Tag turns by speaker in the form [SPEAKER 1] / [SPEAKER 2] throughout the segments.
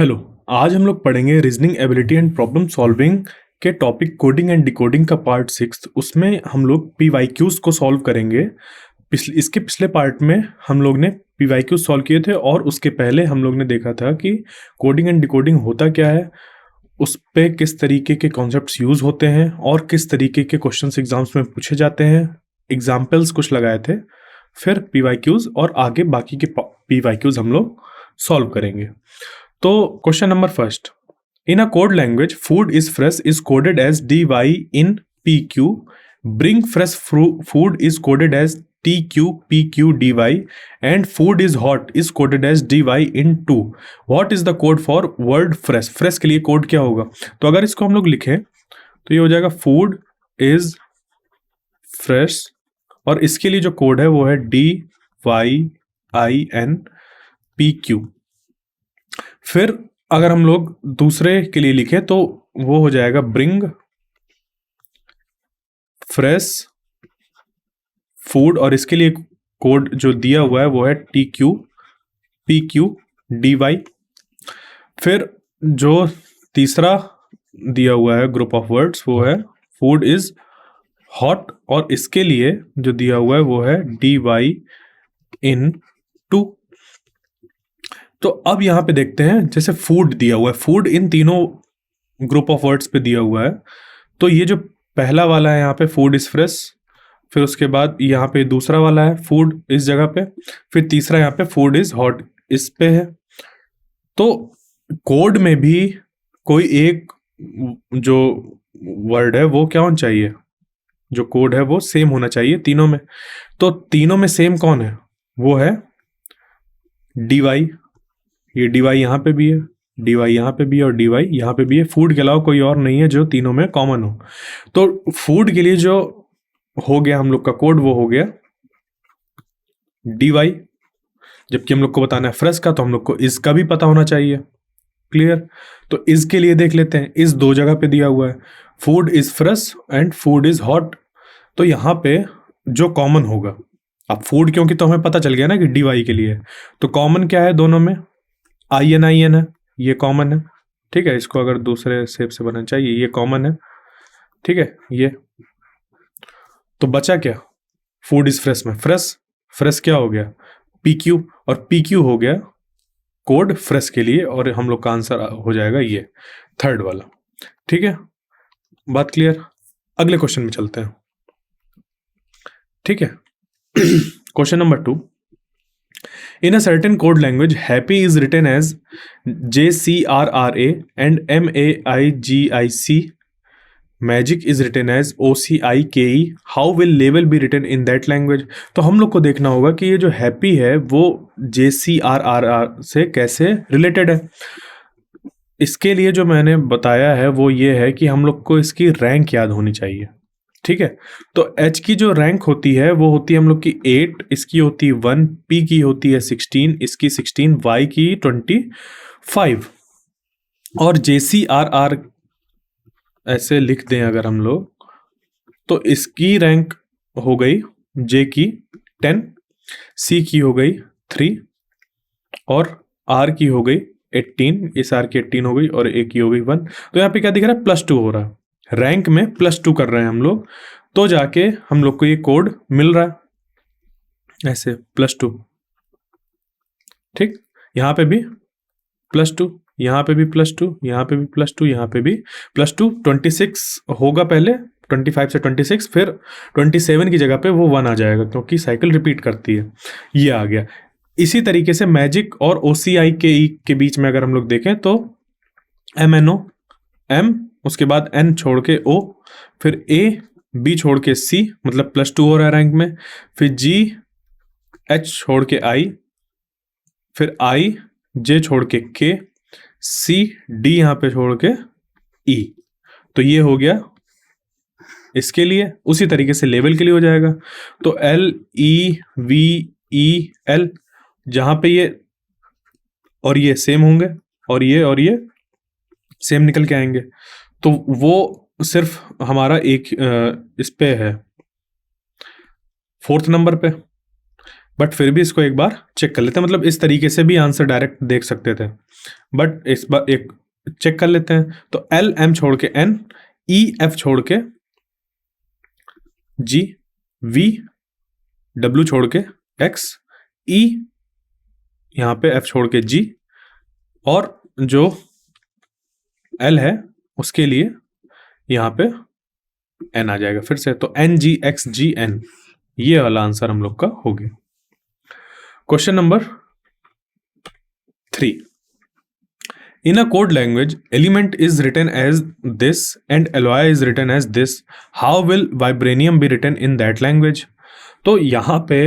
[SPEAKER 1] Hello. आज हम लोग पढ़ेंगे reasoning ability and problem solving के टॉपिक कोडिंग एंड डिकोडिंग का पार्ट 6। उसमें हम लोग पीवाईक्यूज को सॉल्व करेंगे। इसके पिछले पार्ट में हम लोग ने पीवाईक्यूज सॉल्व किए थे और उसके पहले हम लोग ने देखा था कि कोडिंग एंड डिकोडिंग होता क्या है, उस पे किस तरीके के कॉन्सेप्ट्स यूज होते हैं और किस तरीके के क्वेश्चंस एग्जाम्स में पूछे जाते हैं। एग्जाम्पल्स कुछ लगाए थे, फिर पीवाईक्यूज और आगे बाकी के पीवाईक्यूज हम लोग सॉल्व करेंगे। तो question number first, in a code language food is fresh is coded as dy in pq, bring fresh food is coded as tq pq dy, and food is hot is coded as dy in 2. What is the code for word fresh? fresh के लिए code क्या होगा? तो अगर इसको हम लोग लिखें तो ये हो जाएगा food is fresh और इसके लिए जो कोड है वो है dy in pq। फिर अगर हम लोग दूसरे के लिए लिखें तो वो हो जाएगा ब्रिंग फ्रेश फूड और इसके लिए कोड जो दिया हुआ है वो है TQ PQ DY। फिर जो तीसरा दिया हुआ है ग्रुप ऑफ वर्ड्स वो है फूड इज हॉट और इसके लिए जो दिया हुआ है वो है DY in 2। तो अब यहां पे देखते हैं, जैसे फूड दिया हुआ है, फूड इन तीनों ग्रुप ऑफ वर्ड्स पे दिया हुआ है। तो ये जो पहला वाला है यहाँ पे फूड इज फ्रेश, फिर उसके बाद यहाँ पे दूसरा वाला है फूड इस जगह पे, फिर तीसरा यहाँ पे फूड इज हॉट इस पे है। तो कोड में भी कोई एक जो वर्ड है वो क्या होना चाहिए, जो कोड है वो सेम होना चाहिए तीनों में। तो तीनों में सेम कौन है? वो है DY। ये DY यहाँ पे भी है, DY यहाँ पे भी है और DY यहाँ पे भी है। फूड के अलावा कोई और नहीं है जो तीनों में कॉमन हो। तो फूड के लिए जो हो गया हम लोग का कोड वो हो गया DY, जबकि हम लोग को बताना है फ्रेश का, तो हम लोग को इसका भी पता होना चाहिए। क्लियर? तो इसके लिए देख लेते हैं, इस दो जगह पे दिया हुआ है food is fresh and food is hot. तो यहाँ पे जो कॉमन होगा, अब फूड क्योंकि तो हमें पता चल गया ना कि DY के लिए, तो कॉमन क्या है दोनों में? IN है, ये कॉमन है। ठीक है, इसको अगर दूसरे शेप से बनाना चाहिए, ये कॉमन है। ठीक है, ये तो बचा क्या? फूड इज फ्रेश में फ्रेश, फ्रेश क्या हो गया? PQ, और PQ हो गया कोड फ्रेश के लिए, और हम लोग का आंसर हो जाएगा ये थर्ड वाला। ठीक है, बात क्लियर? अगले क्वेश्चन में चलते हैं। ठीक है, question number 2, in a certain code language happy is written as JCRRA and MAIGIC, magic is written as OCIKE, how will label be written in that language? तो हम लोग को देखना होगा कि ये जो हैप्पी है वो JCRRR से कैसे रिलेटेड है। इसके लिए जो मैंने बताया है वो ये है कि हम लोग को इसकी रैंक याद होनी चाहिए। ठीक है, तो H की जो रैंक होती है वो होती है हम लोग की 8, इसकी होती है 1, P की होती है 16, इसकी 16, Y की 25, और JCRR ऐसे लिख दें अगर हम लोग, तो इसकी रैंक हो गई J की 10, C की हो गई 3 और R की हो गई 18, इस R की 18 हो गई और A की हो गई 1। तो यहाँ पे क्या दिख रहा है? +2 हो रहा है, रैंक में +2 कर रहे हैं हम लोग, तो जाके हम लोग को ये कोड मिल रहा है ऐसे +2। ठीक, यहाँ पे भी +2, यहाँ पे भी +2, यहाँ पे भी +2, यहाँ पे भी +2। 26 होगा पहले, 25 से 26, फिर 27 की जगह पे वो 1 आ जाएगा क्योंकि साइकिल रिपीट करती है। ये आ गया। इसी तरीके से मैजिक और OCIKE के बीच में अगर हम लोग देखें तो MNO, M, उसके बाद N छोड़ के O, फिर A, B छोड़ के C, मतलब +2 हो रहा है रैंक में, फिर G, H छोड़ के I, फिर I, J छोड़ के K, C, D यहाँ पे छोड़ के E। तो ये हो गया इसके लिए। उसी तरीके से लेवल के लिए हो जाएगा, तो L E V E L, जहाँ पे ये और ये सेम होंगे और ये सेम निकल के आएंगे, तो वो सिर्फ हमारा एक इस पे है 4th नंबर पे। बट फिर भी इसको एक बार चेक कर लेते हैं, मतलब इस तरीके से भी आंसर डायरेक्ट देख सकते थे, बट इस बार एक चेक कर लेते हैं। तो एल एम छोड़ के एन, ई एफ छोड़ के जी, वी डब्ल्यू छोड़ के एक्स, ई यहाँ पे एफ छोड़ के जी, और जो एल है उसके लिए यहाँ पे एन आ जाएगा फिर से, तो N G x G N, ये वाला आंसर हम लोग का हो गया। Question number 3, in a code language element is written as this and alloy is written as this, how will vibranium be written in that language? तो यहाँ पे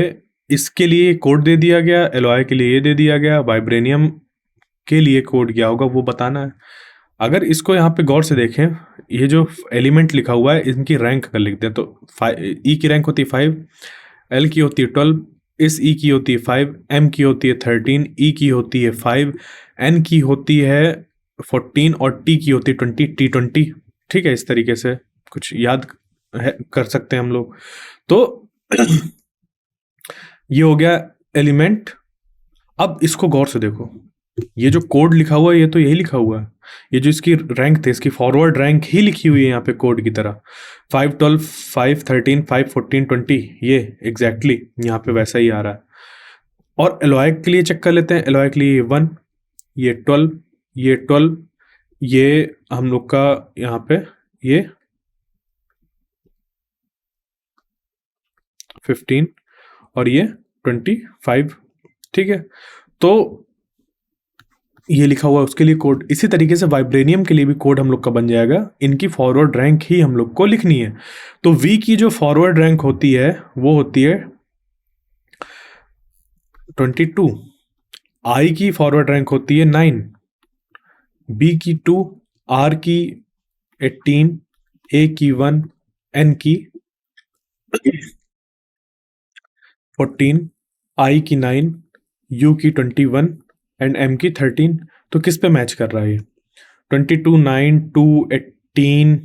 [SPEAKER 1] इसके लिए कोड दे दिया गया, एलॉय के लिए ये दे दिया गया, वाइब्रेनियम के लिए कोड क्या होगा वो बताना है। अगर इसको यहाँ पे गौर से देखें, ये जो एलिमेंट लिखा हुआ है इनकी रैंक कर लिखते हैं, तो ई की रैंक होती है 5, एल की होती है 12, इस ई की होती है 5, एम की होती है 13, ई की होती है 5, एन की होती है 14 और टी की होती है 20, T20। ठीक है, इस तरीके से कुछ याद कर सकते हैं हम लोग। तो ये हो गया एलिमेंट। अब इसको गौर से देखो, ये जो कोड लिखा हुआ है ये तो यही लिखा हुआ है, ये जो इसकी रैंक थे इसकी फॉरवर्ड रैंक ही लिखी हुई है यहाँ पे कोड की तरह, 5 12 5 13 5 14 20, ये एग्जैक्टली यहाँ पे वैसा ही आ रहा है। और एलॉय के लिए चेक कर लेते हैं, एलॉय के लिए 1, ये 12, ये 12, ये हम लोग का यहाँ पे ये 15 और ये 25। ठीक है, तो ये लिखा हुआ है उसके लिए कोड। इसी तरीके से वाइब्रेनियम के लिए भी कोड हम लोग का बन जाएगा, इनकी फॉरवर्ड रैंक ही हम लोग को लिखनी है। तो वी की जो फॉरवर्ड रैंक होती है वो होती है 22, आई की फॉरवर्ड रैंक होती है 9, बी की 2, आर की 18, ए की 1, एन की 14, आई की 9, यू की 21 एंड एम की 13। तो किस पे मैच कर रहा है ये? 22 9 2 18,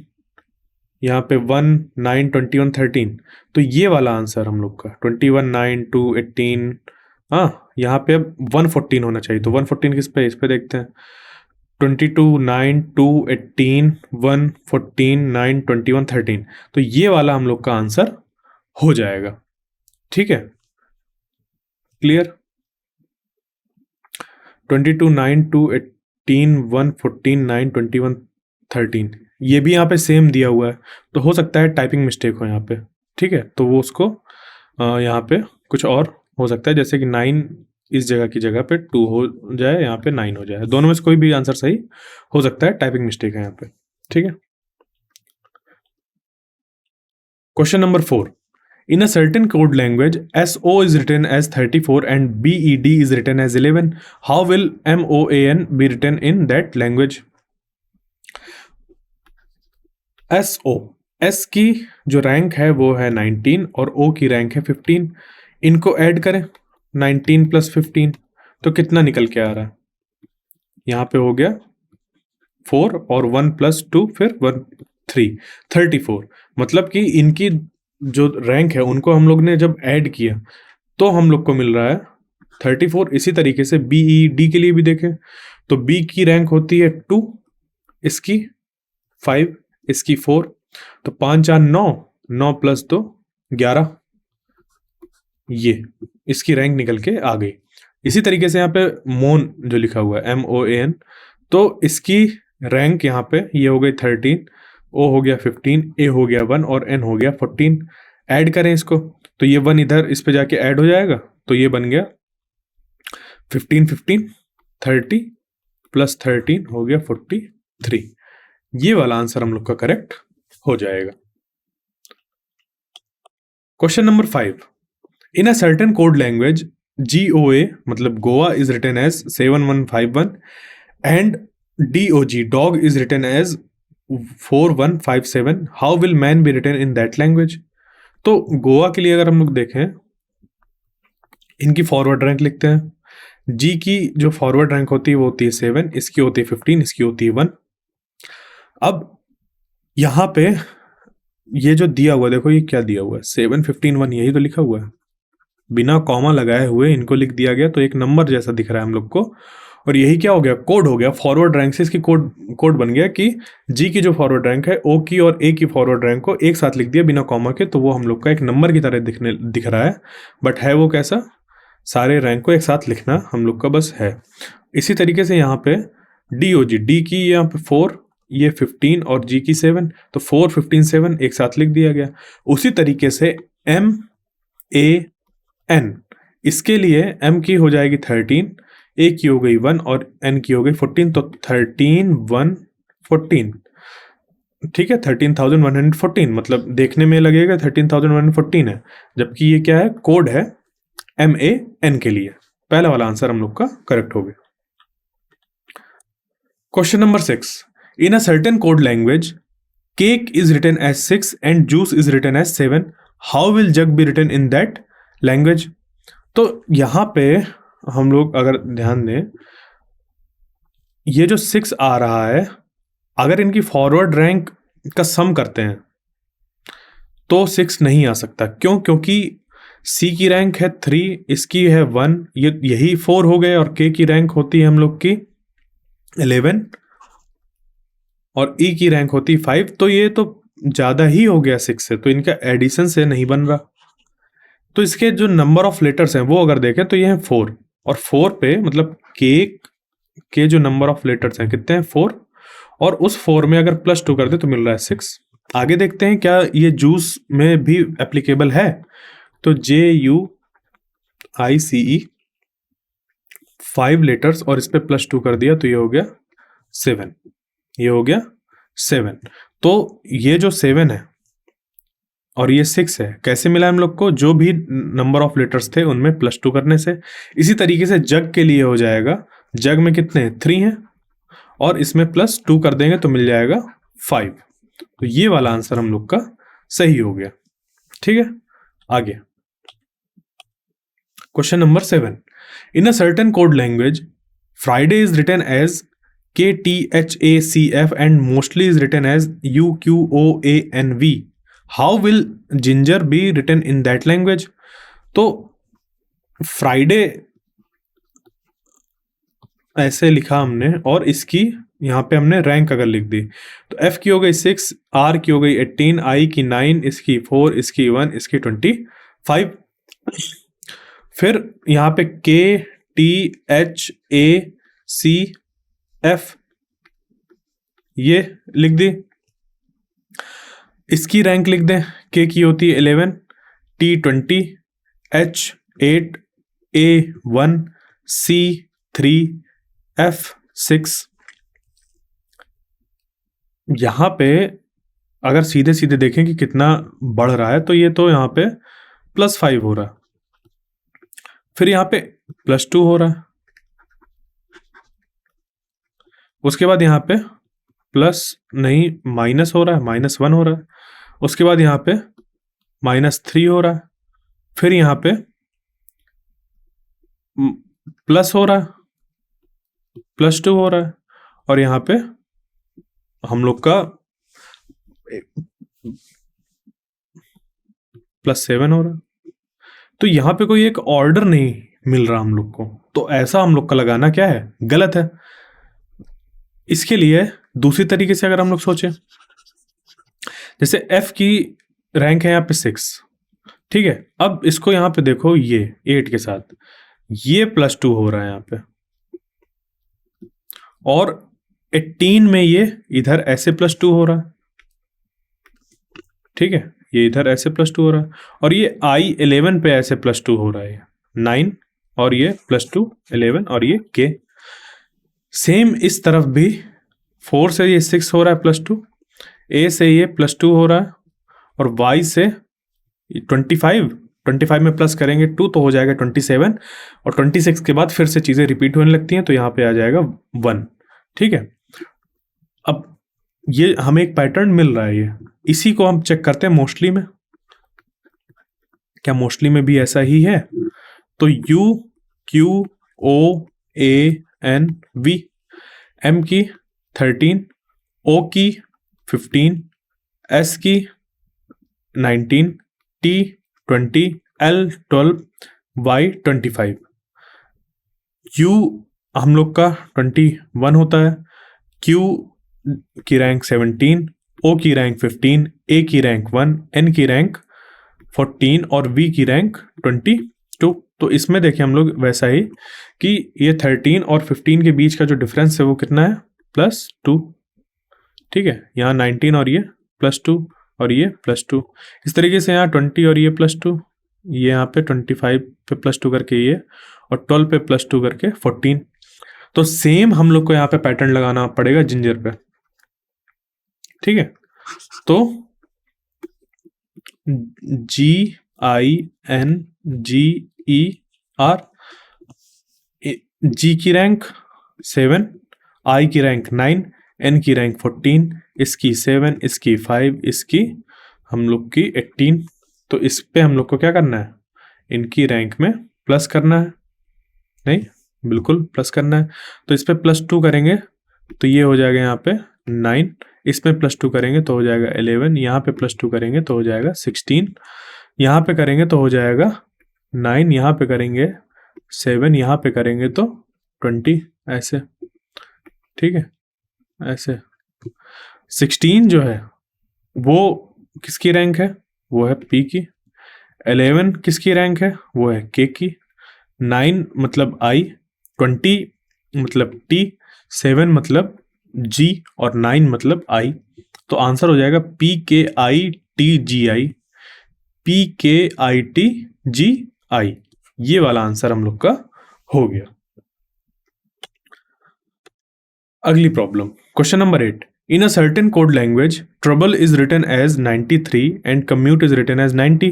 [SPEAKER 1] यहाँ पे 1 9 21 13, तो ये वाला आंसर हम लोग का 21 9 2 18। हाँ, यहाँ पे अब 114 होना चाहिए, तो 114 किस पे? इस पे देखते हैं, 22 9 2 18 1 14 9 21 13, तो ये वाला हम लोग का आंसर हो जाएगा। ठीक है, क्लियर? 22 9 2 18 1 14 9 21 13, ये भी यहाँ पे सेम दिया हुआ है, तो हो सकता है टाइपिंग मिस्टेक हो यहाँ पे। ठीक है, तो वो उसको यहाँ पे कुछ और हो सकता है, जैसे कि 9 इस जगह की जगह पे 2 हो जाए, यहाँ पे 9 हो जाए, दोनों में से कोई भी आंसर सही हो सकता है, टाइपिंग मिस्टेक है यहाँ पे। ठीक है, question number 4, in a certain code language SO is written as 34 and BED is written as 11, how will MOAN be written in that language? SO, S की जो रैंक है वो है 19 और O की रैंक है 15, इनको ऐड करें 19 + 15, तो कितना निकल के आ रहा है? यहाँ पे हो गया 4 और 1 + 2 फिर 1 3 34, मतलब कि इनकी जो रैंक है उनको हम लोग ने जब ऐड किया तो हम लोग को मिल रहा है 34। इसी तरीके से BED के लिए भी देखें तो B की रैंक होती है 2, इसकी 5, इसकी 4, तो 5 4 9, 9 + 2 11, ये इसकी रैंक निकल के आ गई। इसी तरीके से यहाँ पे मोन जो लिखा हुआ है MOAN, तो इसकी रैंक यहाँ पे ये हो गई 13, O हो गया 15, A हो गया 1 और N हो गया 14। ऐड करें इसको तो ये 1 इधर इस पे जाके ऐड हो जाएगा, तो ये बन गया 15 15 30 + 13 हो गया 43। ये वाला आंसर हम लोग का करेक्ट हो जाएगा। Question number 5, in a certain code language GOA मतलब Goa is written as 7151 and DOG dog is written as 4157, how will man be written in that language? तो गोवा के लिए अगर हम लोग देखें, इनकी फॉरवर्ड रैंक लिखते हैं। जी की जो फॉरवर्ड रैंक होती है वो होती है 7, इसकी होती है 15, इसकी होती है 1। अब यहाँ पे ये जो दिया हुआ, देखो ये क्या दिया हुआ है, 7 15 1, यही तो लिखा हुआ है। बिना कॉमा लगाए हुए इनको लिख दिया गया, तो एक नंबर जैसा दिख रहा है हम लोग को। और यही क्या हो गया, कोड हो गया, फॉरवर्ड रैंक से इसकी कोड बन गया कि जी की जो फॉरवर्ड रैंक है ओ की और ए की फॉरवर्ड रैंक को एक साथ लिख दिया बिना कॉमा के, तो वो हम लोग का एक नंबर की तरह दिख रहा है, बट है वो कैसा, सारे रैंक को एक साथ लिखना हम लोग का बस है। इसी तरीके से यहाँ पे DOG, डी की यहाँ पे 4, ये 15 और जी की 7, तो 4 15 7 एक साथ लिख दिया गया। उसी तरीके से MAN, इसके लिए M की हो जाएगी 13, A की हो गई 1 और N की हो गई 14, तो 13 1 14, ठीक है, 13,114, मतलब देखने में लगेगा 13,114 है, जबकि ये क्या है, कोड है MAN के लिए। पहला वाला आंसर हम लोग का करेक्ट हो गया। Question number 6, in a certain code language cake is written as 6 and juice is written as 7, how will jug be written in that language. तो यहां पे हम लोग अगर ध्यान दें, ये जो 6 आ रहा है, अगर इनकी फॉरवर्ड रैंक का सम करते हैं तो 6 नहीं आ सकता। क्यों? क्योंकि C की रैंक है 3, इसकी है 1, यही 4 हो गए, और K की रैंक होती है हम लोग की 11 और E की रैंक होती 5, तो ये तो ज्यादा ही हो गया 6 से, तो इनका एडिशन से नहीं बन रहा। तो इसके जो नंबर ऑफ लेटर्स हैं वो अगर देखें तो ये है 4, और 4 पे मतलब केक के जो नंबर ऑफ लेटर्स हैं कितने हैं, 4, और उस 4 में अगर +2 कर दे तो मिल रहा है 6। आगे देखते हैं क्या ये जूस में भी एप्लीकेबल है, तो JUICE 5 लेटर्स और इस पे +2 कर दिया तो ये हो गया 7, ये हो गया 7। तो ये जो 7 है और ये 6 है, कैसे मिला हम लोग को, जो भी नंबर ऑफ लेटर्स थे उनमें +2 करने से। इसी तरीके से जग के लिए हो जाएगा, जग में कितने हैं, 3 हैं, और इसमें +2 कर देंगे तो मिल जाएगा 5। तो ये वाला आंसर हम लोग का सही हो गया। ठीक है, आगे question number 7, in a certain code language Friday is written as KTHACF and mostly is written as UQOANV, how will ginger be written in that language. तो फ्राइडे ऐसे लिखा हमने, और इसकी यहाँ पे हमने रैंक अगर लिख दी, तो F की हो गई 6, R की हो गई 18, I की 9, इसकी 4, इसकी 1, इसकी 25। फिर यहाँ पे KTHACF ये लिख दी, इसकी रैंक लिख दें, K की होती है 11, T 20, H 8, A 1, C 3, F 6। यहां पे अगर सीधे सीधे देखें कि कितना बढ़ रहा है, तो ये तो यहाँ पे +5 हो रहा है, फिर यहाँ पे +2 हो रहा है, उसके बाद यहाँ पे प्लस नहीं माइनस हो रहा है, -1 हो रहा है, उसके बाद यहाँ पे -3 हो रहा है, फिर यहाँ पे प्लस हो रहा है, +2 हो रहा है, और यहाँ पे हम लोग का +7 हो रहा है। तो यहाँ पे कोई एक ऑर्डर नहीं मिल रहा हम लोग को, तो ऐसा हम लोग का लगाना क्या है, गलत है। इसके लिए दूसरी तरीके से अगर हम लोग सोचें, जैसे F की रैंक है यहाँ पे 6, ठीक है, अब इसको यहाँ पे देखो, ये 8 के साथ ये +2 हो रहा है यहाँ पे, और 18 में ये इधर ऐसे +2 हो रहा है, ठीक है, ये इधर ऐसे +2 हो रहा है, और ये I11 पे ऐसे +2 हो रहा है 9, और ये +2 11, और ये K सेम इस तरफ भी 4 से ये 6 हो रहा है +2, A से ये +2 हो रहा है, और Y से 25 में प्लस करेंगे 2 तो हो जाएगा 27, और 26 के बाद फिर से चीज़ें रिपीट होने लगती हैं, तो यहाँ पे आ जाएगा 1। ठीक है, अब ये हमें एक पैटर्न मिल रहा है, ये इसी को हम चेक करते हैं मोस्टली में, क्या मोस्टली में भी ऐसा ही है। तो UQOANV, M की 13, O की 15, S की 19, T 20, L 12, y 25, u हम लोग का 21 होता है, q की रैंक 17, o की रैंक 15, a की रैंक 1, n की रैंक 14 और v की रैंक 22। तो इसमें देखें हम लोग वैसा ही कि ये 13 और 15 के बीच का जो डिफरेंस है वो कितना है, +2। ठीक है, यहाँ 19 और ये +2 और ये +2, इस तरीके से यहाँ 20 और ये +2, ये यहाँ पे 25 पे +2 करके ये, और 12 पे +2 करके 14। तो सेम हम लोग को यहाँ पे पैटर्न लगाना पड़ेगा जिंजर पे। ठीक है, तो GINGER, जी की रैंक 7, आई की रैंक 9, एन की रैंक 14, इसकी 7, इसकी 5, इसकी हम लोग की 18। तो इस पे हम लोग को क्या करना है, इनकी रैंक में प्लस करना है, नहीं बिल्कुल प्लस करना है। तो इस पे +2 करेंगे तो ये हो जाएगा यहाँ पे 9, इसमें +2 करेंगे तो हो जाएगा 11, यहाँ पे +2 करेंगे तो हो जाएगा 16, यहाँ पे करेंगे तो हो जाएगा 9, यहाँ पे करेंगे 7, यहाँ पे करेंगे तो 20, ऐसे। ठीक है, ऐसे 16 जो है वो किसकी रैंक है, वो है P की। 11 किसकी रैंक है, वो है K की। 9 मतलब I, 20 मतलब T, 7 मतलब G और 9 मतलब I। तो आंसर हो जाएगा PKITGI, PKITGI, ये वाला आंसर हम लोग का हो गया। अगली problem, question number 8। In a certain code language, trouble is written as 93 and commute is written as 90.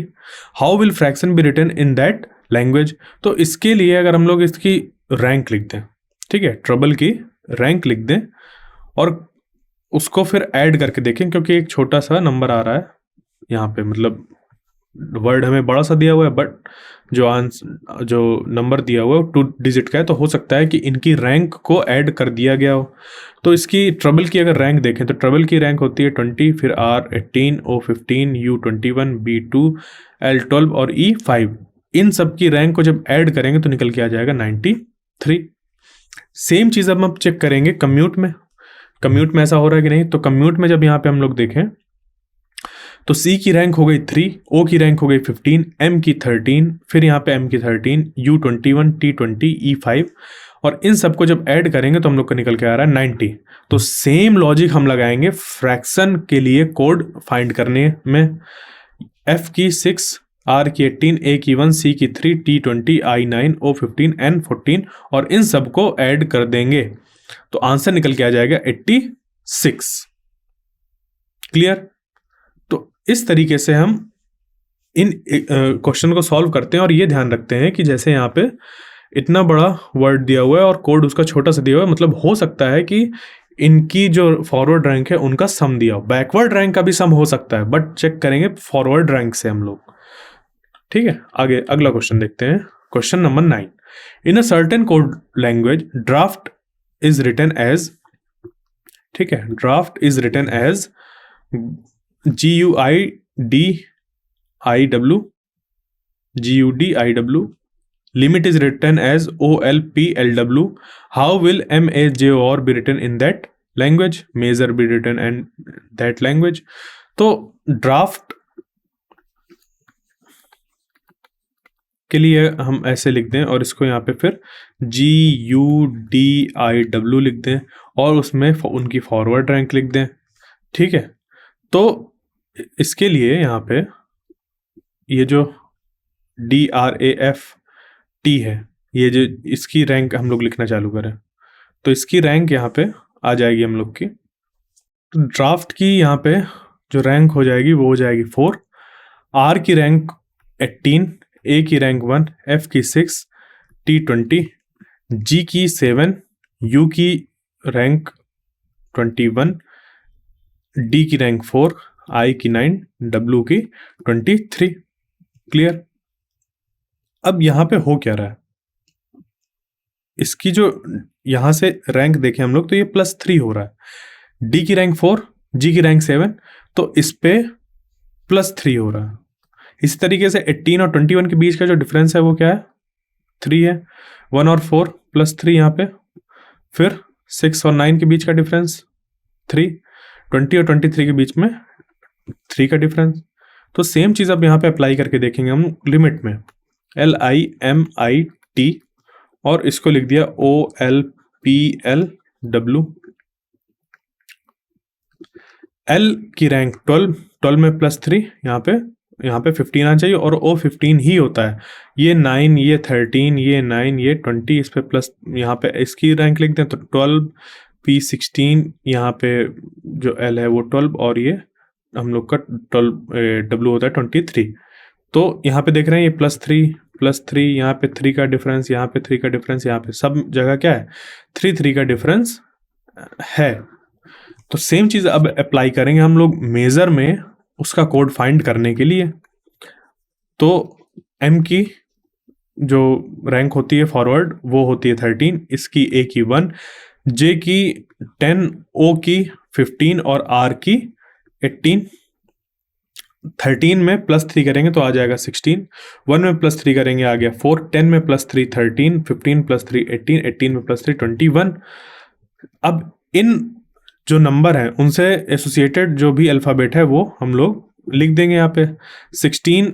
[SPEAKER 1] How will fraction be written in that language? तो इसके लिए अगर हम लोग इसकी रैंक लिख दें, ठीक है, ट्रबल की रैंक लिख दें और उसको फिर ऐड करके देखें, क्योंकि एक छोटा सा नंबर आ रहा है यहाँ पे, मतलब वर्ड हमें बड़ा सा दिया हुआ है बट जो नंबर दिया हुआ है वो 2 डिजिट का है, तो हो सकता है कि इनकी रैंक को ऐड कर दिया गया हो। तो इसकी ट्रबल की अगर रैंक देखें तो ट्रबल की रैंक होती है 20, फिर R 18, O 15, U 21, B 2, L 12 और E 5। इन सब की रैंक को जब ऐड करेंगे तो निकल के आ जाएगा 93। सेम चीज़ अब हम चेक करेंगे कम्यूट में। कम्यूट में ऐसा हो रहा है कि नहीं, तो कम्यूट में जब यहाँ पे हम लोग देखें तो C की रैंक हो गई 3, O की रैंक हो गई 15, M की 13, फिर यहाँ पे M की 13, U 21, T 20, E 5, और इन सबको जब ऐड करेंगे तो हम लोग को निकल के आ रहा है 90। तो सेम लॉजिक हम लगाएंगे फ्रैक्शन के लिए कोड फाइंड करने में। F की 6, R की 18, A की 1, C की 3, T 20, I 9, O 15, N 14, और इन सबको ऐड कर देंगे तो आंसर निकल के आ जाएगा 86। क्लियर? तो इस तरीके से हम इन क्वेश्चन को सॉल्व करते हैं, और ये ध्यान रखते हैं कि जैसे यहाँ पे इतना बड़ा वर्ड दिया हुआ है और कोड उसका छोटा सा दिया हुआ है, मतलब हो सकता है कि इनकी जो फॉरवर्ड रैंक है उनका सम दिया हो, बैकवर्ड रैंक का भी सम हो सकता है, बट चेक करेंगे फॉरवर्ड रैंक से हम लोग। ठीक है, आगे अगला क्वेश्चन देखते हैं, question number 9। In a certain code language draft is written as, ठीक है, draft is written as GUIDIW, limit is written as OLPLW. How will MAJOR be written in that language? Measure be written in that language. तो draft के लिए हम ऐसे लिख दें और इसको यहाँ पे फिर GUDIW लिख दें और उसमें उनकी फॉरवर्ड रैंक लिख दें। ठीक है, तो इसके लिए यहाँ पे ये जो DRAFT है, ये जो इसकी रैंक हम लोग लिखना चालू करें तो इसकी रैंक यहाँ पे आ जाएगी हम लोग की। तो ड्राफ्ट की यहाँ पे जो रैंक हो जाएगी वो हो जाएगी 4, R की रैंक 18, A की रैंक 1, F की 6, T 20, G की 7, U की रैंक 21, D की रैंक 4, I की 9, W की 23। क्लियर? अब यहाँ पे हो क्या रहा है, इसकी जो यहाँ से रैंक देखें हम लोग तो ये +3 हो रहा है। D की रैंक 4, G की रैंक 7, तो इस पे +3 हो रहा है। इसी तरीके से 18 और 21 के बीच का जो डिफरेंस है वो क्या है, 3 है। 1 और 4 प्लस 3 यहाँ पे। फिर 6 और 9 के बीच का डिफरेंस 3, 20 और 23 के बीच में 3 का डिफरेंस। तो सेम चीज़ अब यहाँ पे अप्लाई करके देखेंगे हम लिमिट में, LIMIT और इसको लिख दिया OLPLW। L की रैंक 12, 12 में प्लस 3, यहाँ पे 15 आना चाहिए और O 15 ही होता है। ये 9, ये 13, ये 9, ये 20, इस पे प्लस, यहाँ पे इसकी रैंक लिखते हैं तो 12, P 16, यहाँ पे जो L है वो 12 और ये हम लोग का 12 W होता है 23। तो यहाँ पे देख रहे हैं ये प्लस 3, यहाँ पे 3 का डिफरेंस, यहाँ पे 3 का डिफरेंस, यहाँ पे सब जगह क्या है 3 का डिफरेंस है। तो सेम चीज़ अब अप्लाई करेंगे हम लोग मेजर में उसका कोड फाइंड करने के लिए। तो M की जो रैंक होती है फॉरवर्ड वो होती है 13, इसकी A की 1, J की 10, O की 15 और R की 18। 13 में प्लस 3 करेंगे तो आ जाएगा 16, 1 में प्लस 3 करेंगे आ गया 4, 10 में प्लस 3 13, 15 प्लस 3 18, 18 में प्लस 3 21। अब इन जो नंबर हैं उनसे एसोसिएटेड जो भी अल्फ़ाबेट है वो हम लोग लिख देंगे यहाँ पे। 16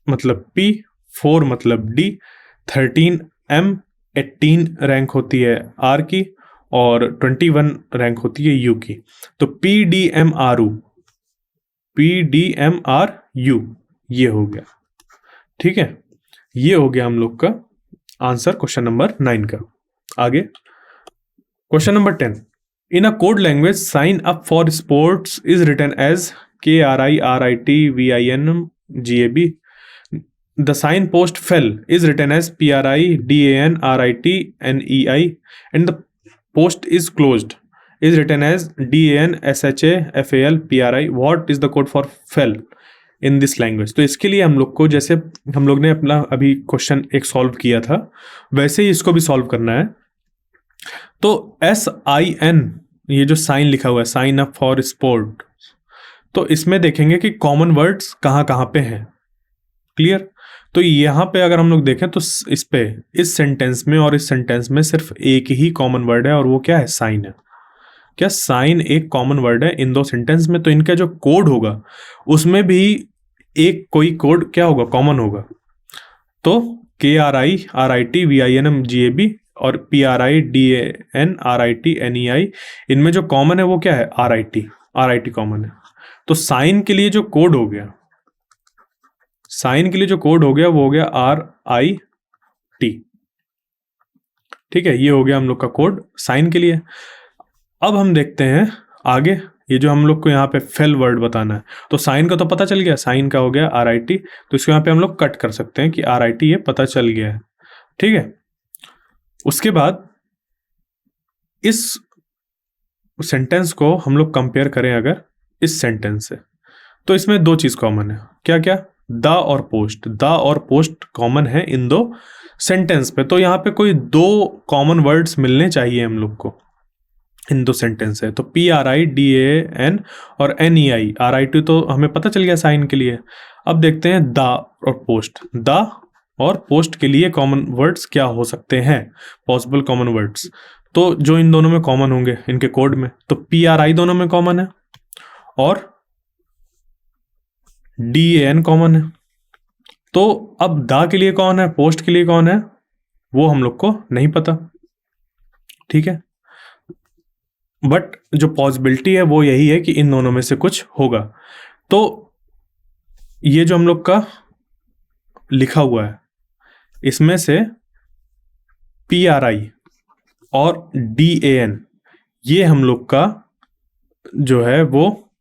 [SPEAKER 1] मतलब P, 4 मतलब D, 13 M, 18 रैंक होती है R की और 21 रैंक होती है U की। तो PDMRU ये हो गया। ठीक है, ये हो गया हम लोग का आंसर क्वेश्चन नंबर 9 का। आगे question number 10, in a code language sign up for sports is written as KRIRITVINGAB। The sign post fell is written as PRIDANRITNEI and the post is closed is written as DANSHAFALPRI. What is the code for fell in this language? तो इसके लिए हम लोग को, जैसे हम लोग ने अपना अभी क्वेश्चन एक सॉल्व किया था वैसे ही इसको भी सॉल्व करना है। तो SIN, ये जो साइन लिखा हुआ है साइन अप फॉर स्पोर्ट, तो इसमें देखेंगे कि कॉमन वर्ड्स कहाँ कहाँ पे हैं। क्लियर? तो यहाँ पे अगर हम लोग देखें तो इस पे इस सेंटेंस में और इस सेंटेंस में सिर्फ एक ही कॉमन वर्ड है और वो क्या है, साइन है। क्या साइन एक कॉमन वर्ड है इन दो सेंटेंस में? तो इनका जो कोड होगा उसमें भी एक कोई कोड क्या होगा, कॉमन होगा। तो KRIRITVINGAB और PRIDANRITNEI, इनमें जो कॉमन है वो क्या है, RIT कॉमन है। तो साइन के लिए जो कोड हो गया, साइन के लिए जो कोड हो गया वो हो गया RIT। ठीक है, ये हो गया हम लोग का कोड साइन के लिए। अब हम देखते हैं आगे, ये जो हम लोग को यहाँ पे फेल वर्ड बताना है। तो साइन का तो पता चल गया, साइन का हो गया RIT, तो इसको यहाँ पे हम लोग कट कर सकते हैं कि RIT ये पता चल गया है। ठीक है, उसके बाद इस सेंटेंस को हम लोग कंपेयर करें अगर इस सेंटेंस से, तो इसमें दो चीज कॉमन है। क्या क्या? द और पोस्ट। द और पोस्ट कॉमन है इन दो सेंटेंस पे। तो यहाँ पे कोई दो कॉमन वर्ड्स मिलने चाहिए हम लोग को इन दो सेंटेंस है। तो PRIDAN और NEI, RIT तो हमें पता चल गया साइन के लिए। अब देखते हैं द और पोस्ट। द और पोस्ट के लिए कॉमन वर्ड्स क्या हो सकते हैं, पॉसिबल कॉमन वर्ड्स। तो जो इन दोनों में कॉमन होंगे इनके कोड में, तो PRI दोनों में कॉमन है और DAN कॉमन है। तो अब द के लिए कौन है, पोस्ट के लिए कौन है, वो हम लोग को नहीं पता। ठीक है, बट जो पॉसिबिलिटी है वो यही है कि इन दोनों में से कुछ होगा। तो ये जो हम लोग का लिखा हुआ है इसमें से PRI और DAN ये हम लोग का जो है वो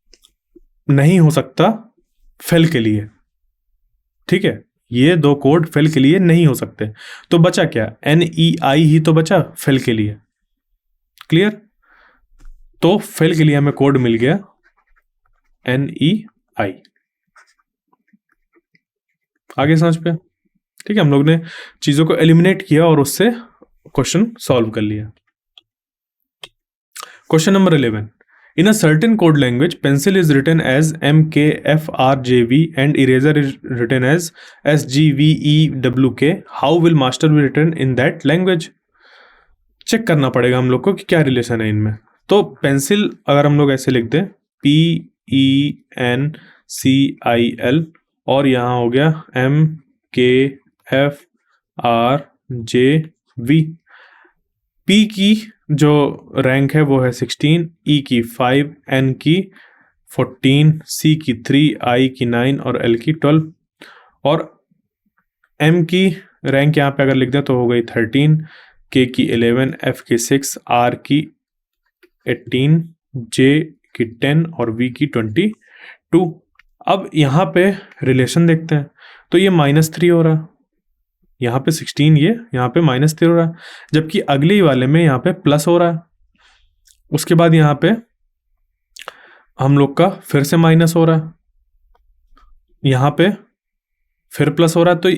[SPEAKER 1] नहीं हो सकता फेल के लिए। ठीक है, ये दो कोड फेल के लिए नहीं हो सकते। तो बचा क्या, NEI ही तो बचा फेल के लिए। क्लियर? तो फेल के लिए हमें कोड मिल गया NEI। आगे समझ पे? ठीक है, हम लोग ने चीजों को एलिमिनेट किया और उससे क्वेश्चन सॉल्व कर लिया। Question number 11, In a certain code language, pencil is written as MKFRJV and eraser is written as SGVEWK. How will master be written in that language? Check करना पड़ेगा हम लोग को कि क्या रिलेशन है इनमें। तो पेंसिल अगर हम लोग ऐसे लिख दें PENCIL और यहाँ हो गया MKFRJV। P की जो रैंक है वो है 16, E की 5, N की 14, C की 3, I की 9 और L की 12। और M की रैंक यहाँ पे अगर लिख दें तो हो गई 13, K की 11, F की 6, R की 18, J की 10 और V की 22। अब यहाँ पे रिलेशन देखते हैं तो ये -3 हो रहा है, यहाँ पे 16, ये यहाँ पे -3 हो रहा है, जबकि अगले ही वाले में यहाँ पे प्लस हो रहा है। उसके बाद यहाँ पे हम लोग का फिर से माइनस हो रहा है, यहाँ पे फिर प्लस हो रहा है। तो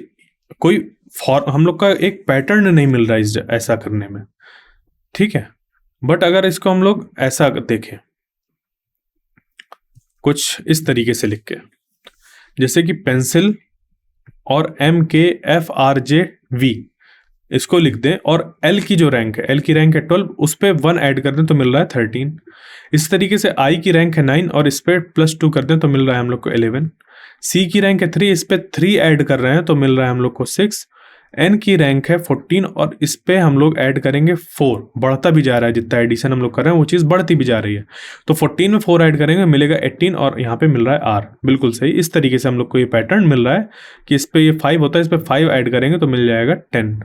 [SPEAKER 1] कोई हम लोग का एक पैटर्न नहीं मिल रहा है ऐसा करने में, ठीक है। बट अगर इसको हम लोग ऐसा देखें कुछ इस तरीके से लिख के, जैसे कि पेंसिल और MKFRJV इसको लिख दें और L की जो रैंक है, L की रैंक है 12, उस पर 1 ऐड कर दें तो मिल रहा है 13। इस तरीके से I की रैंक है 9 और इस पर +2 कर दें तो मिल रहा है हम लोग को 11। C की रैंक है 3, इस पर 3 ऐड कर रहे हैं तो मिल रहा है हम लोग को 6। N की रैंक है 14 और इस पे हम लोग ऐड करेंगे 4, बढ़ता भी जा रहा है, जितना एडिशन हम लोग कर रहे हैं वो चीज़ बढ़ती भी जा रही है। तो 14 में 4 ऐड करेंगे मिलेगा 18 और यहाँ पे मिल रहा है R। बिल्कुल सही, इस तरीके से हम लोग को ये पैटर्न मिल रहा है कि इस पे ये 5 होता है, इस पे 5 ऐड करेंगे तो मिल जाएगा 10।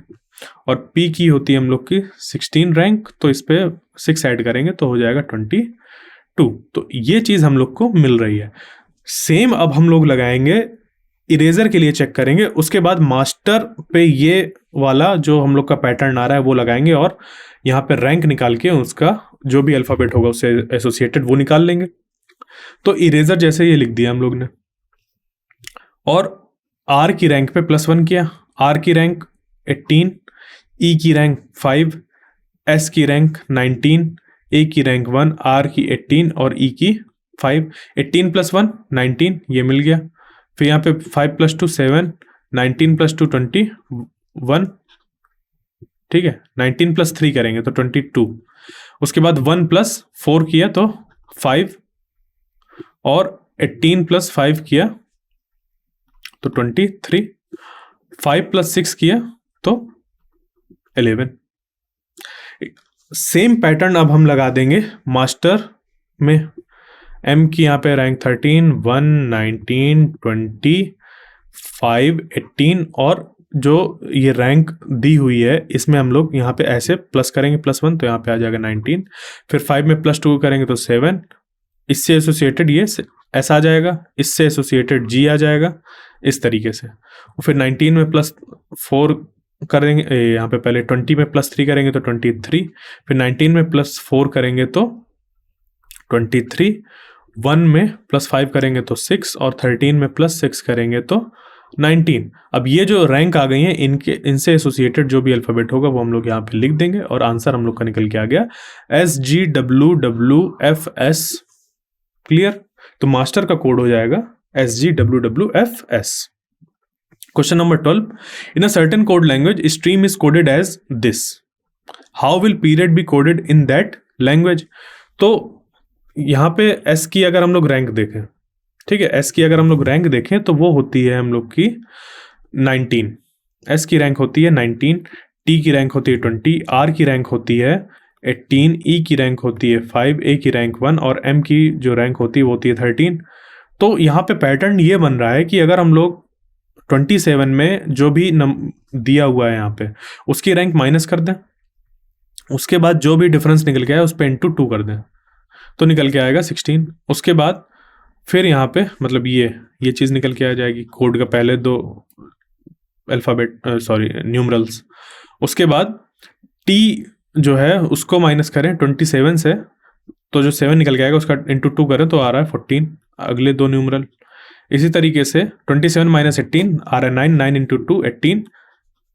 [SPEAKER 1] और P की होती है हम लोग की 16 रैंक, तो इस पे 6 ऐड करेंगे तो हो जाएगा 22। तो ये चीज़ हम लोग को मिल रही है। सेम अब हम लोग लगाएंगे इरेजर के लिए, चेक करेंगे, उसके बाद मास्टर पे ये वाला जो हम लोग का पैटर्न आ रहा है वो लगाएंगे और यहाँ पे रैंक निकाल के उसका जो भी अल्फ़ाबेट होगा उससे एसोसिएटेड वो निकाल लेंगे। तो इरेजर जैसे ये लिख दिया हम लोग ने और R की रैंक पे +1 किया, R की रैंक 18, E की रैंक 5, S की रैंक 19, A की रैंक 1, R की 18 और E की 5। 18 + 1 19, ये मिल गया। फिर यहाँ पे 5 + 2 7, 19 + 2 21, ठीक है। 19 + 3 करेंगे तो 22। उसके बाद 1 + 4 किया तो 5 और 18 + 5 किया तो 23, 5 + 6 किया तो 11। सेम पैटर्न अब हम लगा देंगे मास्टर में। M की यहाँ पे रैंक 13, 1, 19, 20, 5, 18 और जो ये रैंक दी हुई है इसमें हम लोग यहाँ पे ऐसे प्लस करेंगे +1 तो यहाँ पे आ जाएगा 19। फिर 5 में +2 करेंगे तो 7, इससे एसोसिएटेड ये ऐसा आ जाएगा, इससे एसोसिएटेड G आ जाएगा इस तरीके से। और फिर 19 में +4 करेंगे, यहाँ पे पहले 20 में +3 करेंगे तो 23, फिर 19 में +4 करेंगे तो 23, 1 में +5 करेंगे तो 6 और 13 में +6 करेंगे तो 19। अब ये जो रैंक आ गई हैं इनसे एसोसिएटेड जो भी अल्फ़ाबेट होगा वो हम लोग यहाँ पे लिख देंगे और आंसर हम लोग का निकल के आ गया SGWWFS। क्लियर? तो मास्टर का कोड हो जाएगा SGWWFS। Question number 12, in a certain code language stream is coded as this, how will period be coded in that language. तो यहाँ पे S की अगर हम लोग रैंक देखें, ठीक है, S की अगर हम लोग रैंक देखें तो वो होती है हम लोग की 19। S की रैंक होती है 19, T की रैंक होती है 20, R की रैंक होती है 18, E की रैंक होती है 5, A की रैंक 1 और M की जो रैंक होती है वो होती है 13। तो यहाँ पे पैटर्न ये बन रहा है कि अगर हम लोग 27 में जो भी दिया हुआ है यहाँ पे उसकी रैंक माइनस कर दें, उसके बाद जो भी डिफरेंस निकल के आए उस पर × 2 कर दें तो निकल के आएगा 16। उसके बाद फिर यहाँ पे मतलब ये चीज़ निकल के आ जाएगी, कोड का पहले 2 अल्फ़ाबेट न्यूमरल्स। उसके बाद T जो है उसको माइनस करें 27 से तो जो 7 निकल के आएगा उसका × 2 करें तो आ रहा है 14, अगले 2 न्यूमरल। इसी तरीके से 27 - 18 आ रहा है 9, 9 × 2 18,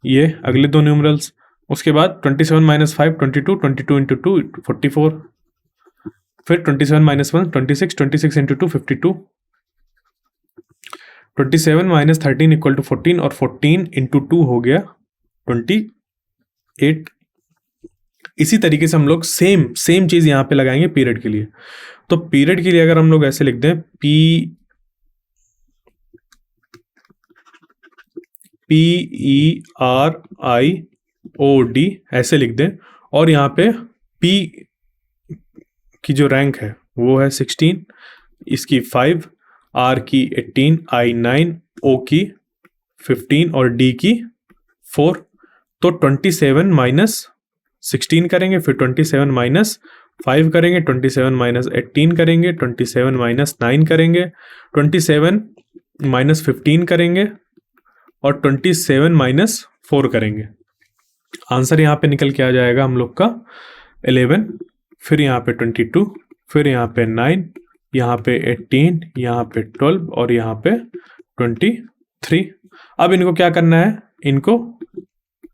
[SPEAKER 1] ये अगले 2 न्यूमरल्स। उसके बाद 27 - 5 22, 22 × 2 44, फिर 27 minus 1 26, 26 into 2 52, 27 minus 13 equal to 14, और 14 इंटू 2 हो गया 28। इसी तरीके से हम लोग सेम चीज यहाँ पे लगाएंगे पीरियड के लिए। तो पीरियड के लिए अगर हम लोग ऐसे लिख दें PERIOD ऐसे लिख दें, और यहाँ पे P की जो रैंक है वो है 16, इसकी 5, R की 18, I 9, O की 15 और D की 4। तो 27 माइनस 16 करेंगे, फिर 27 माइनस 5 करेंगे, 27 माइनस 18 करेंगे, 27 माइनस 9 करेंगे, 27 माइनस 15 करेंगे, और 27 माइनस 4 करेंगे। आंसर यहाँ पे निकल के आ जाएगा हम लोग का 11, फिर यहाँ पे 22, फिर यहाँ पे 9, यहाँ पे 18, यहाँ पे 12 और यहाँ पे 23। अब इनको क्या करना है, इनको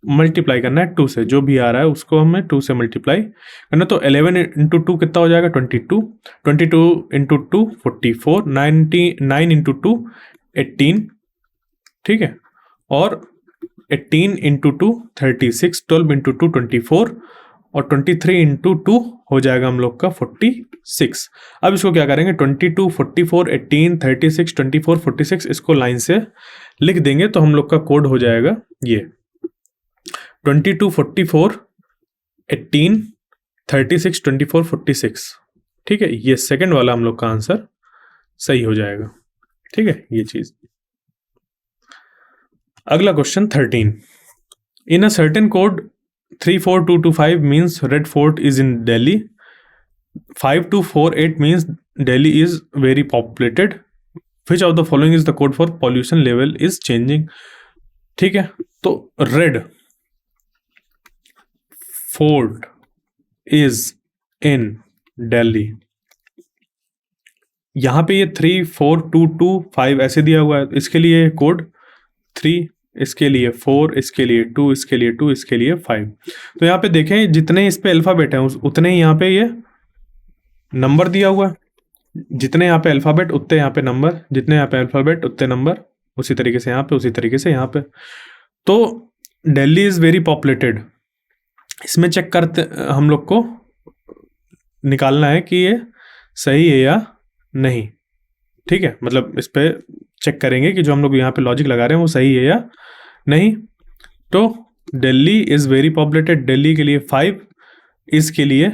[SPEAKER 1] मल्टीप्लाई करना है 2 से, जो भी आ रहा है उसको हमें 2 से मल्टीप्लाई करना। तो 11 इंटू 2 कितना हो जाएगा 22, 22 इंटू 2 44, 9 इंटू 2 18, ठीक है, और 18 इंटू 2 36, 12 इंटू 2 24, और 23 इंटू 2 हो जाएगा हम लोग का 46। अब इसको क्या करेंगे, 22, 44, 18, 36, 24, 46 इसको लाइन से लिख देंगे, तो हम लोग का कोड हो जाएगा ये 22, 44, 18, 36, 24, 46। ठीक है, ये सेकंड वाला हम लोग का आंसर सही हो जाएगा। ठीक है, ये चीज। अगला question 13, in a certain code 34225 means red fort is in Delhi, 5248 means Delhi is very populated, which of the following is the code for pollution level is changing. ठीक है, तो red fort is in Delhi, यहां पे ये 34225 ऐसे दिया हुआ है, इसके लिए कोड 3, इसके लिए 4, इसके लिए 2, इसके लिए 2, इसके लिए 5। तो यहाँ पे देखें जितने इस पे अल्फाबेट हैं उतने ही यहाँ पे ये नंबर दिया हुआ है, जितने यहाँ पे अल्फाबेट उतने यहाँ पे नंबर, जितने यहाँ पे अल्फाबेट उतने नंबर, उसी तरीके से यहाँ पे, उसी तरीके से यहाँ पे। तो दिल्ली इज वेरी पॉपुलेटेड, इसमें चेक करते हम लोग को निकालना है कि ये सही है या नहीं। ठीक है, मतलब इस पे चेक करेंगे कि जो हम लोग यहाँ पे लॉजिक लगा रहे हैं वो सही है या नहीं। तो Delhi is very populated, Delhi के लिए 5, इसके लिए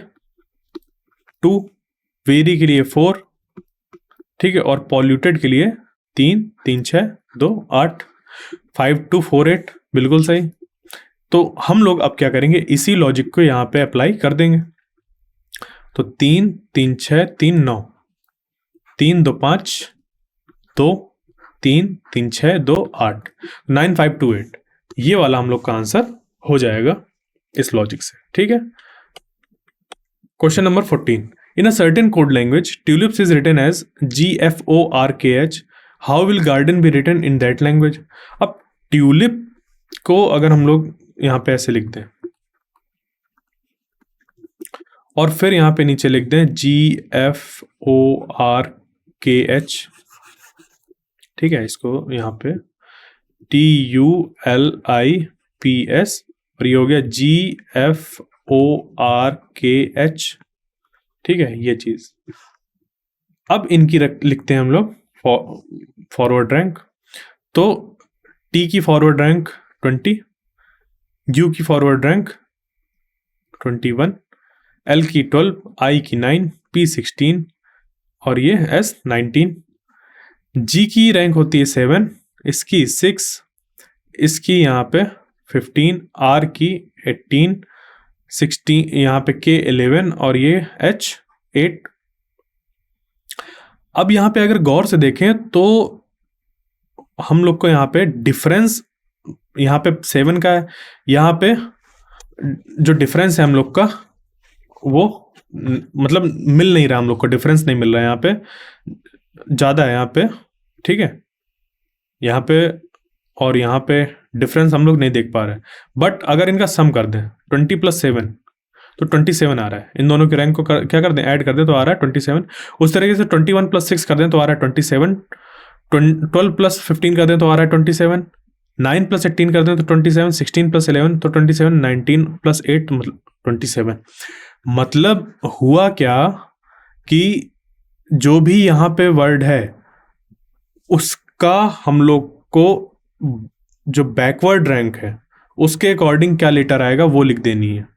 [SPEAKER 1] 2, वेरी के लिए 4, ठीक है, और पॉल्यूटेड के लिए 3, 3 6 2 8, 5248 बिल्कुल सही। तो हम लोग अब क्या करेंगे, इसी लॉजिक को यहाँ पे अप्लाई कर देंगे। तो 3 3 6 3 9, 3 2 5 2 3 3 6 2 8, 9528, ये वाला हम लोग का आंसर हो जाएगा इस लॉजिक से। ठीक है, question number 14, in a certain code language tulips is written as GFORKH, how will garden be written in that language. अब ट्यूलिप को अगर हम लोग यहाँ पे ऐसे लिख दें और फिर यहाँ पे नीचे लिख दें GFORKH, ठीक है, इसको यहाँ पे TULIPS, और ये हो गया GFORKH। ठीक है, ये चीज। अब इनकी लिखते हैं हम लोग फॉरवर्ड रैंक। तो T की फॉरवर्ड रैंक 20, U की फॉरवर्ड रैंक 21, L की 12, I की 9, P 16 और ये S 19। G की रैंक होती है 7, इसकी 6, इसकी यहाँ पे 15, R की 18, 16, यहाँ पे K 11 और ये H 8। अब यहाँ पे अगर गौर से देखें तो हम लोग को यहाँ पे डिफरेंस, यहाँ पे 7 का है, यहाँ पे जो डिफरेंस है हम लोग का वो मतलब मिल नहीं रहा, हम लोग को डिफरेंस नहीं मिल रहा है, यहाँ पे ज़्यादा है यहाँ पे। ठीक है, यहाँ पे और यहाँ पे डिफरेंस हम लोग नहीं देख पा रहे हैं। बट अगर इनका सम कर दें 20 + 7, तो 27 आ रहा है। इन दोनों के रैंक को क्या कर दें, ऐड कर दें तो आ रहा है 27। उस तरीके से 21 + 6 कर दें तो आ रहा है 27। 12 + 15 कर दें तो आ रहा है 27। 9 + 18 कर दें तो 27। 16 + 11 तो 27। 19 + 8 मतलब 27। मतलब हुआ क्या कि जो भी यहाँ पे वर्ड है उसका हम लोग को जो बैकवर्ड रैंक है उसके अकॉर्डिंग क्या लेटर आएगा वो लिख देनी है।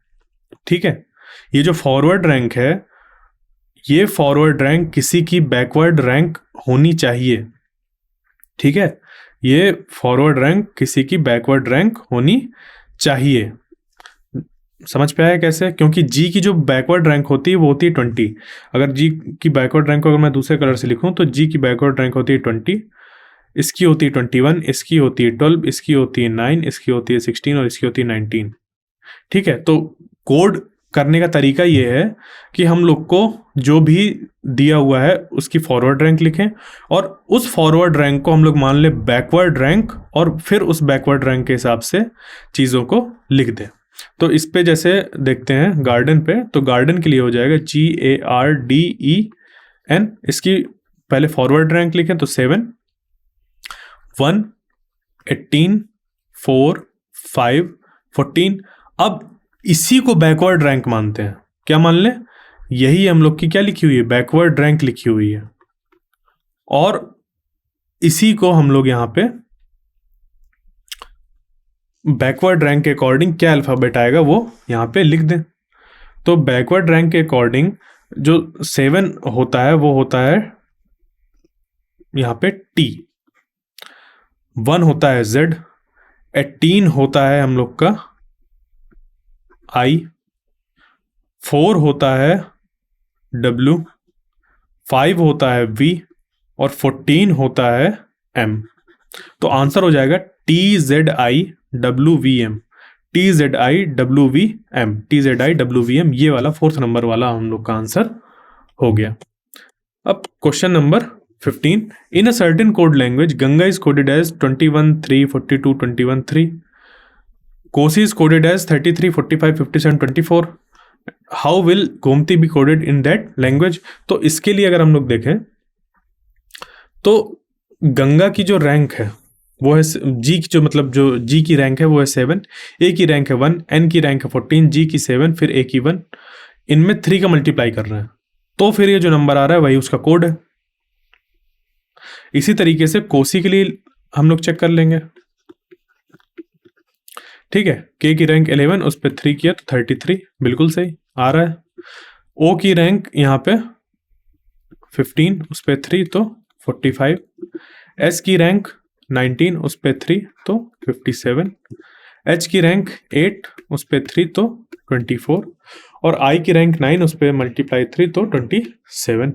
[SPEAKER 1] ठीक है, ये जो फॉरवर्ड रैंक है, ये फॉरवर्ड रैंक किसी की बैकवर्ड रैंक होनी चाहिए। ठीक है, ये फॉरवर्ड रैंक किसी की बैकवर्ड रैंक होनी चाहिए। समझ पे आया कैसे? क्योंकि जी की जो बैकवर्ड रैंक होती है वो होती है 20। अगर जी की बैकवर्ड रैंक को अगर मैं दूसरे कलर से लिखूं तो जी की बैकवर्ड रैंक होती है 20, इसकी होती है 21, इसकी होती है 12, इसकी होती है 9, इसकी होती है 16 और इसकी होती है 19। ठीक है, तो कोड करने का तरीका ये है कि हम लोग को जो भी दिया हुआ है उसकी फॉरवर्ड रैंक लिखें और उस फॉरवर्ड रैंक को हम लोग मान ले बैकवर्ड रैंक और फिर उस बैकवर्ड रैंक के हिसाब से चीज़ों को लिख दें। तो इस पे जैसे देखते हैं गार्डन पे, तो गार्डन के लिए हो जाएगा GARDEN। इसकी पहले फॉरवर्ड रैंक लिखें तो 7, 1, 18, 4, 5, 14। अब इसी को बैकवर्ड रैंक मानते हैं। क्या मान लें, यही हम लोग की क्या लिखी हुई है, बैकवर्ड रैंक लिखी हुई है। और इसी को हम लोग यहां पे बैकवर्ड रैंक के अकॉर्डिंग क्या अल्फाबेट आएगा वो यहां पे लिख दें। तो बैकवर्ड रैंक के अकॉर्डिंग जो 7 होता है वो होता है यहां पे T, 1 होता है Z, 18 होता है हम लोग का I, 4 होता है W, 5 होता है V और 14 होता है M। तो आंसर हो जाएगा TZIWVM, TZIWVM, TZIWVM। ये वाला 4th नंबर वाला हम लोग का आंसर हो गया। अब question number 15, in a certain code language Ganga is coded as 21, 3, 42, 21, 3। Kosi is coded as 33, 45, 57, 24। How will Gomti be coded in that language? तो इसके लिए अगर हम लोग देखें तो गंगा की जो रैंक है वो है जी की, जो मतलब जो जी की रैंक है वो है 7, ए की रैंक है 1, एन की रैंक है 14, जी की 7, फिर ए की 1। इनमें 3 का मल्टीप्लाई कर रहे हैं तो फिर ये जो नंबर आ रहा है वही उसका कोड है। इसी तरीके से कोसी के लिए हम लोग चेक कर लेंगे। ठीक है, के की रैंक 11, उस पर 3 किया तो 33, बिल्कुल सही आ रहा है। ओ की रैंक यहाँ पे 15, उस पर 3 तो 45। एस की रैंक 19, उस पर 3 तो 57। एच की रैंक 8, उस पर 3 तो 24 और आई की रैंक 9, उस पर मल्टीप्लाई 3 तो 27।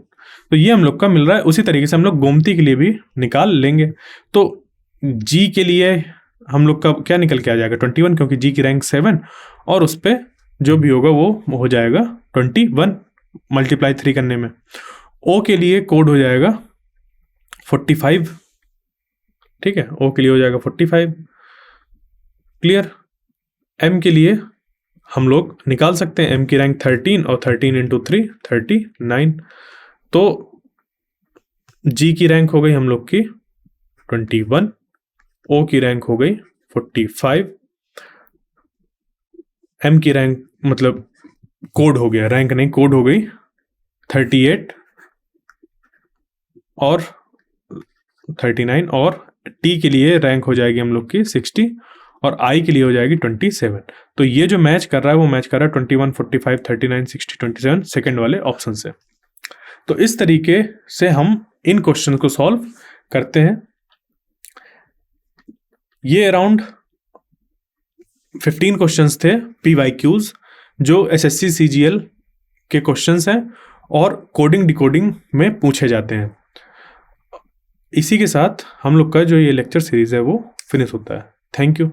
[SPEAKER 1] तो ये हम लोग का मिल रहा है। उसी तरीके से हम लोग गोमती के लिए भी निकाल लेंगे। तो जी के लिए हम लोग का क्या निकल के आ जाएगा 21, क्योंकि जी की रैंक 7 और उस पर जो भी होगा वो हो जाएगा 21 मल्टीप्लाई 3 करने में। ओ के लिए कोड हो जाएगा 45। ठीक है, ओ के लिए हो जाएगा 45। क्लियर? एम के लिए हम लोग निकाल सकते हैं, एम की रैंक 13 और 13 इंटू 3 39। तो जी की रैंक हो गई हम लोग की 21, ओ की रैंक हो गई 45, एम की रैंक मतलब कोड हो गया, रैंक नहीं कोड हो गई 38 और 39 और टी के लिए रैंक हो जाएगी हम लोग की 60 और आई के लिए हो जाएगी 27। तो ये जो मैच कर रहा है वो मैच कर रहा है 21, 45, 39, 60, 27 सेकेंड वाले ऑप्शन से। तो इस तरीके से हम इन क्वेश्चन को सॉल्व करते हैं। ये अराउंड 15 क्वेश्चंस थे PYQs जो SSC CGL के क्वेश्चंस हैं और कोडिंग डिकोडिंग में पूछे जाते हैं। इसी के साथ हम लोग का जो ये लेक्चर सीरीज है वो फिनिश होता है। Thank you.